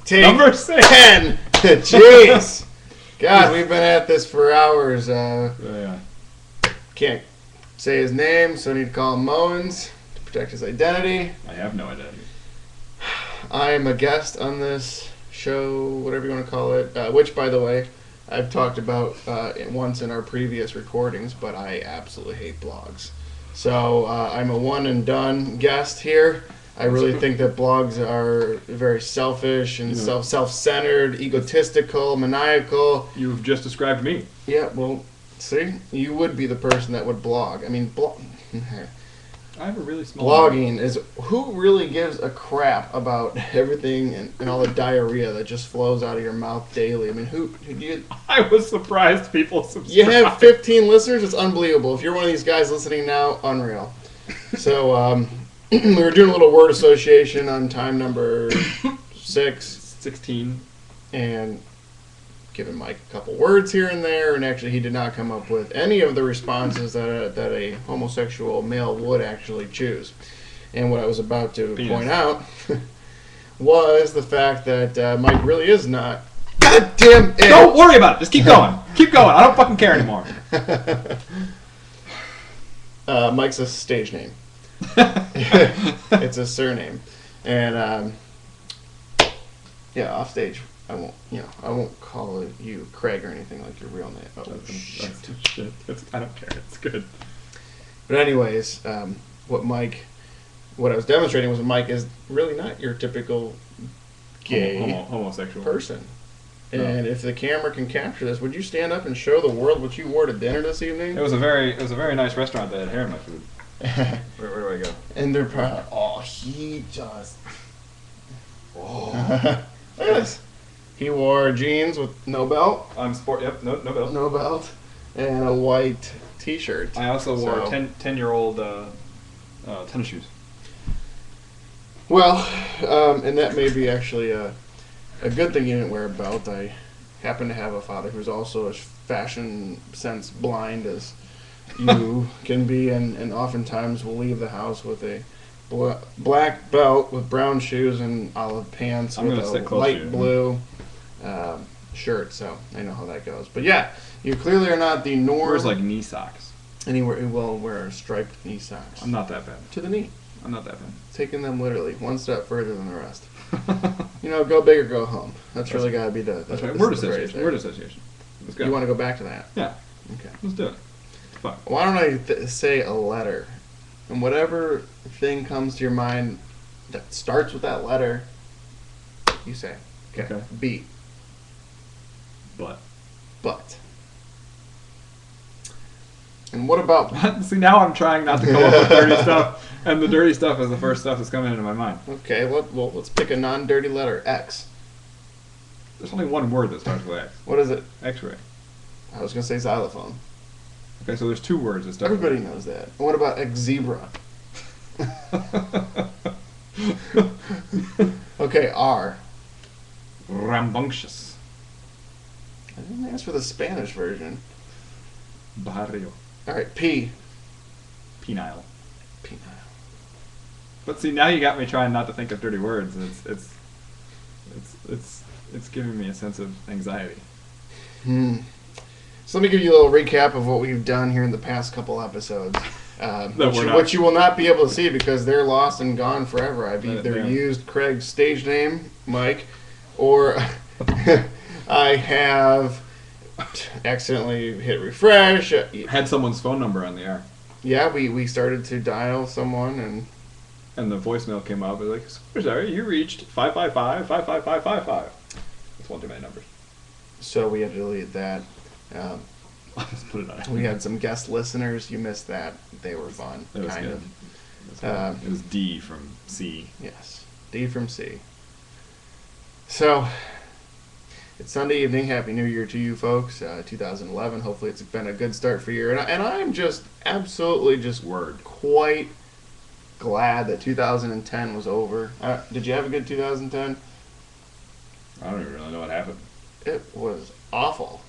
Take Number 6. 10. Jeez. God, we've been at this for hours. Yeah. Can't say his name, so I need to call him Moens to protect his identity. I have no identity. I am a guest on this show, whatever you want to call it, which, by the way, I've talked about once in our previous recordings, but I absolutely hate blogs. So I'm a one and done guest here. I really think that blogs are very selfish and self-centered, egotistical, maniacal. You've just described me. Yeah, well, see, you would be the person that would blog. I mean, I have a really small... blogging is... Who really gives a crap about everything and all the diarrhea that just flows out of your mouth daily? I mean, who do you... I was surprised people subscribed. You have 15 listeners? It's unbelievable. If you're one of these guys listening now, unreal. So, we were doing a little word association on time number 16. And giving Mike a couple words here and there, and actually he did not come up with any of the responses that a homosexual male would actually choose. And what I was about to point out was the fact that Mike really is not. Goddamn it! Don't worry about it. Just keep going. Keep going. I don't fucking care anymore. Mike's a stage name. It's a surname, and off stage. I won't call you Craig or anything like your real name. Oh, shit. I don't care. It's good. But anyways, what I was demonstrating was that Mike is really not your typical gay homosexual person. And if the camera can capture this, would you stand up and show the world what you wore to dinner this evening? It was a very nice restaurant that had hair in my food. Where do I go? And they're probably, he just... Look at this. He wore jeans with no belt. No belt. No belt. And a white t-shirt. I also wore 10-year-old tennis shoes. Well, and that may be actually a good thing you didn't wear a belt. I happen to have a father who's also as fashion sense blind as you can be, and oftentimes will leave the house with a black belt with brown shoes and olive pants with a light blue shirt. So I know how that goes. But yeah, you clearly are not the norm. Wears like knee socks. Anywhere, well, wear striped knee socks. I'm not that bad. To the knee. I'm not that bad. Taking them literally one step further than the rest. Go big or go home. That's really got to be the... That's right. Word association. Word association. Let's go. You want to go back to that? Yeah. Okay. Let's do it. Fine. Why don't I say a letter? And whatever thing comes to your mind that starts with that letter, you say. Okay. B. But. And what about... See, now I'm trying not to come up with dirty stuff, and the dirty stuff is the first stuff that's coming into my mind. Okay, well, let's pick a non-dirty letter. X. There's only one word that starts with X. What is it? X-ray. I was going to say xylophone. Okay, so there's 2 words that start Everybody knows that. And what about X-zebra? Okay, R. Rambunctious. I didn't ask for the Spanish version. Barrio. All right, P. Penile. But see, now you got me trying not to think of dirty words, and it's giving me a sense of anxiety. So let me give you a little recap of what we've done here in the past couple episodes. Which you will not be able to see because they're lost and gone forever. I've either used Craig's stage name, Mike, or I have accidentally hit refresh. Had someone's phone number on the air. Yeah, we started to dial someone and the voicemail came up. It was like, sorry, you reached 555-555-555. That's one too many numbers. So we had to delete that. Let's put it on. We had some guest listeners. You missed that. They were fun. It was kind good. of. It was D from C. Yes, D from C. So, it's Sunday evening. Happy New Year to you folks. 2011. Hopefully it's been a good start for you. And I'm just absolutely quite glad that 2010 was over. Did you have a good 2010? I don't even really know what happened. It was awful.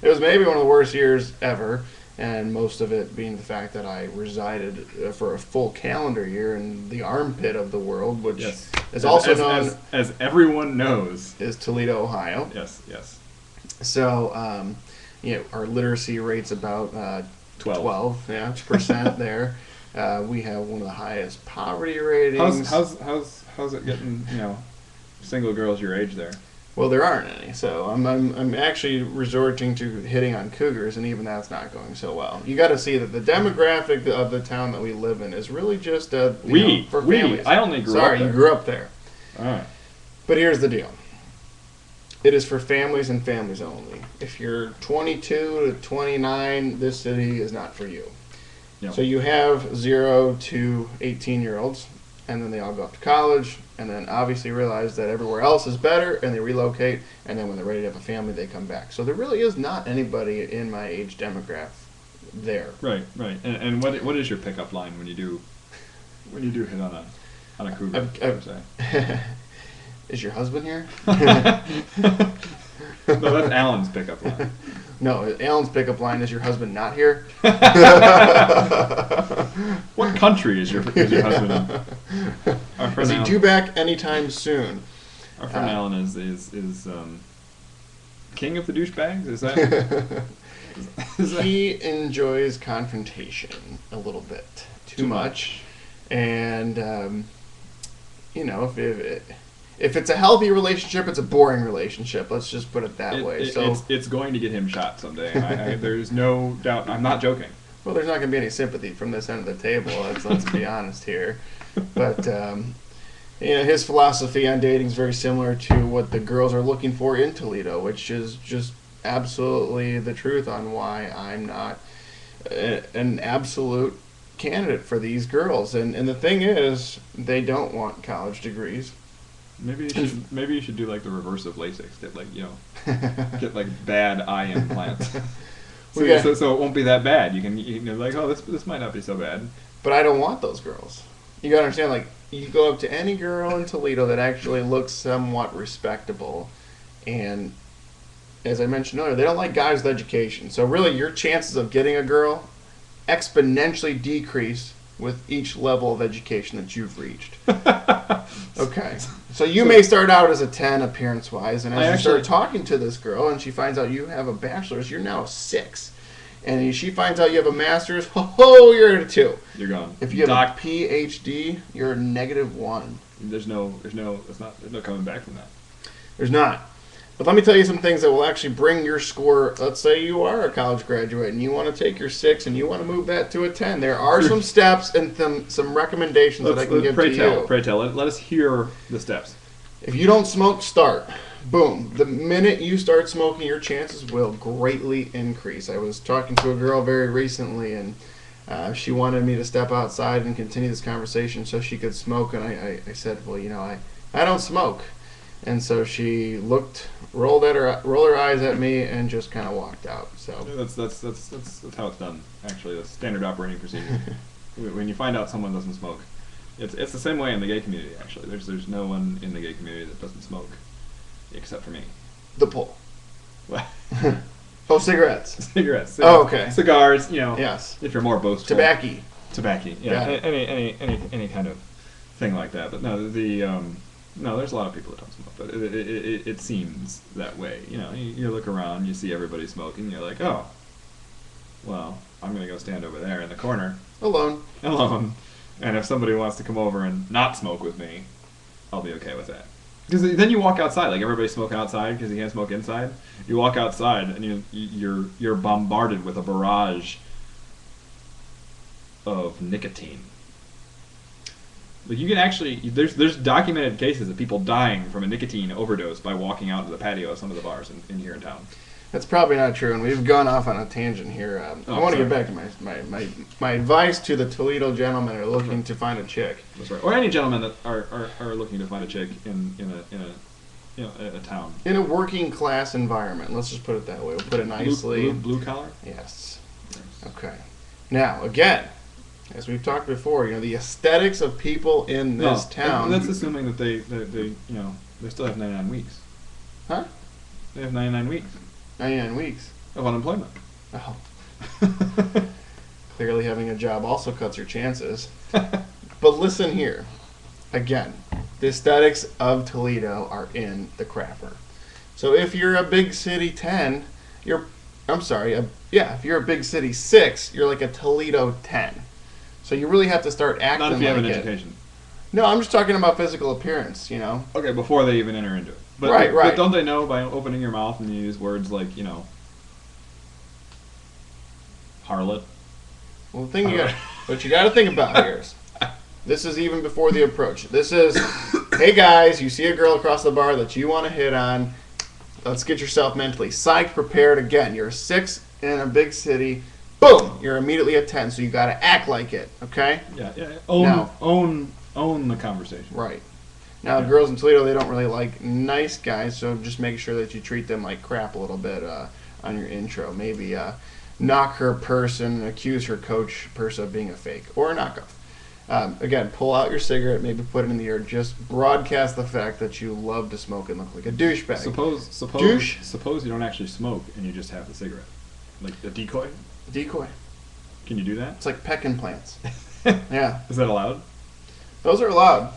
It was maybe one of the worst years ever. and most of it being the fact that I resided for a full calendar year in the armpit of the world, which Yes. is also known as everyone knows. as Toledo, Ohio. Yes, yes. So, our literacy rate's about 12 percent there. We have one of the highest poverty ratings. How's it getting, single girls your age there? Well, there aren't any, so I'm actually resorting to hitting on cougars, and even that's not going so well. You got to see that the demographic of the town that we live in is really just for families. I only grew up Sorry, there. you grew up there. All right. But here's the deal. It is for families and families only. If you're 22 to 29, this city is not for you. Yep. So you have 0 to 18-year-olds, and then they all go off to college, and then obviously realize that everywhere else is better, and they relocate, and then when they're ready to have a family, they come back. So there really is not anybody in my age demographic there. Right. And what is your pickup line when you do hit on a cougar? Is your husband here? No, that's Alan's pickup line. No, Alan's pickup line is your husband not here? What country is your husband in? Our friend Is he Alan, due back anytime soon? Our friend Alan is king of the douchebags? Is that? He enjoys confrontation a little bit. Too much. And, if it's a healthy relationship, it's a boring relationship. Let's just put it that way. It's going to get him shot someday. There's no doubt. I'm not joking. Well, there's not going to be any sympathy from this end of the table. Let's be honest here. But his philosophy on dating is very similar to what the girls are looking for in Toledo, which is just absolutely the truth on why I'm not an absolute candidate for these girls. And the thing is, they don't want college degrees. Maybe you should do like the reverse of LASIK. Get like bad eye implants. So it won't be that bad. You can be like, oh, this might not be so bad. But I don't want those girls. You gotta understand, like, you go up to any girl in Toledo that actually looks somewhat respectable, and as I mentioned earlier, they don't like guys with education. So really, your chances of getting a girl exponentially decrease with each level of education that you've reached. Okay. So you may start out as a 10 appearance-wise, and as you start talking to this girl and she finds out you have a bachelor's, you're now a 6. And she finds out you have a master's, you're at a 2. You're gone. If you have a PhD, you're a -1. There's no coming back from that. There's not. But let me tell you some things that will actually bring your score. Let's say you are a college graduate and you want to take your 6 and you want to move that to a 10. There are some steps and some recommendations that I can give to you. Pray tell. Let us hear the steps. If you don't smoke, start. Boom. The minute you start smoking, your chances will greatly increase. I was talking to a girl very recently, and she wanted me to step outside and continue this conversation so she could smoke. And I said, well, I don't smoke. And so she rolled her eyes at me, and just kind of walked out. So that's how it's done. Actually, that's standard operating procedure. When you find out someone doesn't smoke, it's the same way in the gay community. Actually, there's no one in the gay community that doesn't smoke, except for me. The pull. Oh, cigarettes. Cigarettes. Oh, okay. Cigars. Yes. If you're more boastful. Tobacco. Yeah. Any kind of thing like that. But no, no, there's a lot of people that don't smoke, but it seems that way. You look around, you see everybody smoking, you're like, oh, well, I'm going to go stand over there in the corner. Alone. And if somebody wants to come over and not smoke with me, I'll be okay with that. Because then you walk outside, like everybody's smoking outside because you can't smoke inside. You walk outside and you're bombarded with a barrage of nicotine. Like you can actually, there's documented cases of people dying from a nicotine overdose by walking out to the patio of some of the bars in here in town. That's probably not true, and we've gone off on a tangent here. I want to get back to my advice to the Toledo gentlemen who are looking to find a chick. That's right. Or any gentlemen that are looking to find a chick in a town. In a working class environment. Let's just put it that way. We'll put it nicely. Blue collar? Yes. Okay. Now, again, as we've talked before, the aesthetics of people in this town. That's assuming that they still have 99 weeks. Huh? They have 99 weeks. 99 weeks of unemployment. Oh. Clearly, having a job also cuts your chances. But listen here. Again, the aesthetics of Toledo are in the crapper. So if you're a big city 10, if you're a big city 6, you're like a Toledo 10. So you really have to start acting Not if you have like an it. education. No, I'm just talking about physical appearance, you know? Okay, before they even enter into it. But, Right. But don't they know by opening your mouth and you use words like, harlot? Well, the thing what you got to think about here is, this is even before the approach. This is, hey guys, you see a girl across the bar that you want to hit on. Let's get yourself mentally psyched, prepared. Again, you're a 6 in a big city. Boom! You're immediately a 10, so you got to act like it, okay? Yeah. Now- Own the conversation. Right. Now, Yeah. girls in Toledo, they don't really like nice guys, so just make sure that you treat them like crap a little bit on your intro. Maybe knock her purse and accuse her purse of being a fake or a knockoff. Again, pull out your cigarette, maybe put it in the air. Just broadcast the fact that you love to smoke and look like a douchebag. Suppose you don't actually smoke and you just have the cigarette. Like a decoy? Decoy. Can you do that? It's like peck implants. Yeah, Is that allowed? those are allowed.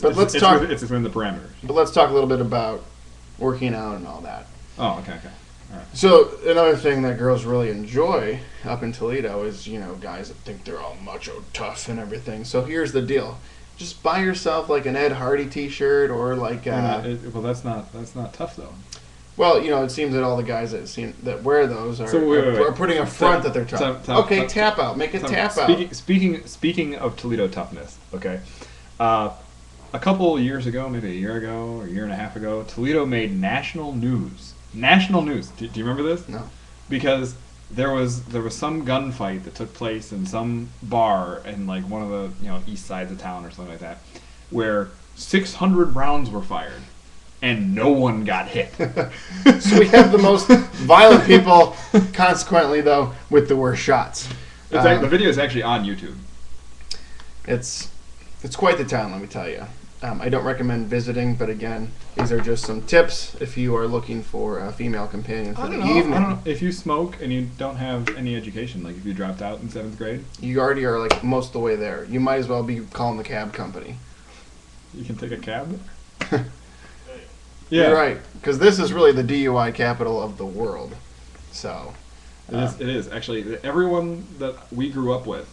But let's talk- It's within the parameters. But let's talk a little bit about working out and all that. Oh, okay. All right. So another thing that girls really enjoy up in Toledo is, guys that think they're all macho tough and everything. So here's the deal. Just buy yourself like an Ed Hardy t-shirt or like Well, that's not tough though. well, it seems that all the guys that wear those are, So, wait. are putting a front that they're tough. Okay, tap out. Make it tap out. Speaking of Toledo toughness, okay. A couple years ago, maybe a year ago or a year and a half ago, Toledo made national news. National news. Do you remember this? No. Because there was some gunfight that took place in some bar in like one of the east sides of town or something like that, where 600 rounds were fired and no one got hit. So we have the most violent people, consequently though, with the worst shots. The video is actually on YouTube. It's quite the town, let me tell you. I don't recommend visiting, but again, these are just some tips if you are looking for a female companion for the evening. I don't know. If you smoke and you don't have any education, like if you dropped out in 7th grade, You already are like most of the way there. You might as well be calling the cab company. you can take a cab. You're right, because this is really the DUI capital of the world. So, It is actually everyone that we grew up with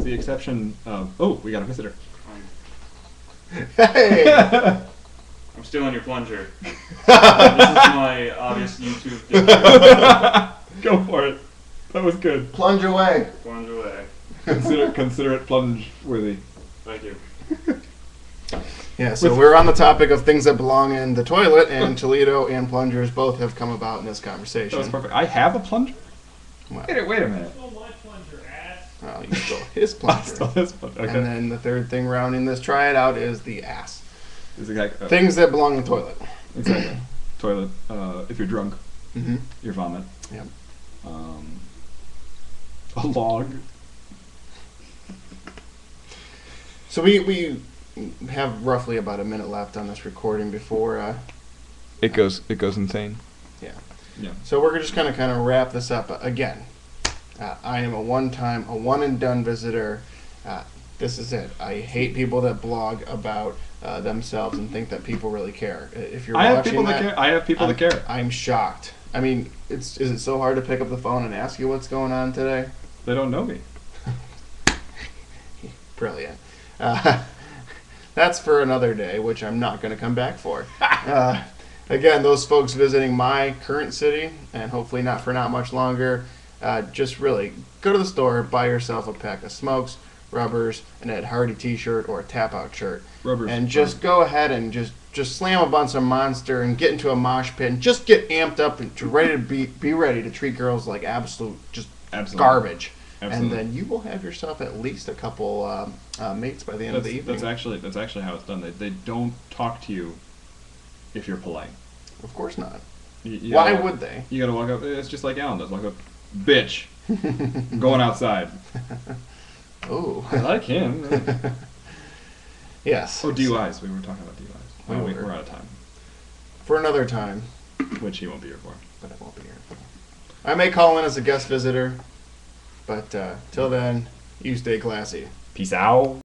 the exception of we got a visitor. hey, I'm stealing your plunger. This is my obvious YouTube video. Go for it. That was good. plunge away. Plunge away. Consider it plunge worthy. Thank you. Yeah, so we're on the topic of things that belong in the toilet, and Toledo and plungers both have come about in this conversation. That was perfect. I have a plunger. Wow. Wait a minute. Well, you stole his plunger. Okay. And then the third thing rounding this triad out is the ass. Is it like, Things that belong in the toilet. exactly. Toilet. If you're drunk, Mm-hmm. your vomit. Yep. A log. So we have roughly about a minute left on this recording before. It goes insane. Yeah. Yeah. So we're just gonna kind of wrap this up again. I am a one and done visitor. This is it. I hate people that blog about themselves and think that people really care. If you're I have watching people that care. I have people that care. I'm shocked. I mean, is it so hard to pick up the phone and ask you what's going on today? They don't know me. Brilliant. That's for another day, which I'm not going to come back for. Again, those folks visiting my current city, and hopefully not for not much longer, just really go to the store, buy yourself a pack of smokes, rubbers, an Ed Hardy t-shirt, or a tap-out shirt. Rubbers. And just go ahead and just slam a bunch of Monster and get into a mosh pit and just get amped up and ready to be ready to treat girls like absolute garbage. Absolutely. And then you will have yourself at least a couple mates by the end of the evening. That's actually how it's done. They don't talk to you if you're polite. Of course not. You Why gotta- would they? You gotta walk up. It's just like Alan does. Walk up, bitch. I'm going outside. Ooh. I like him. Yes. Oh, DUIs. We were talking about DUIs. We Oh, were. we're out of time, For another time, which he won't be here for. but I won't be here. I may call in as a guest visitor, but till then, you stay classy. Peace out.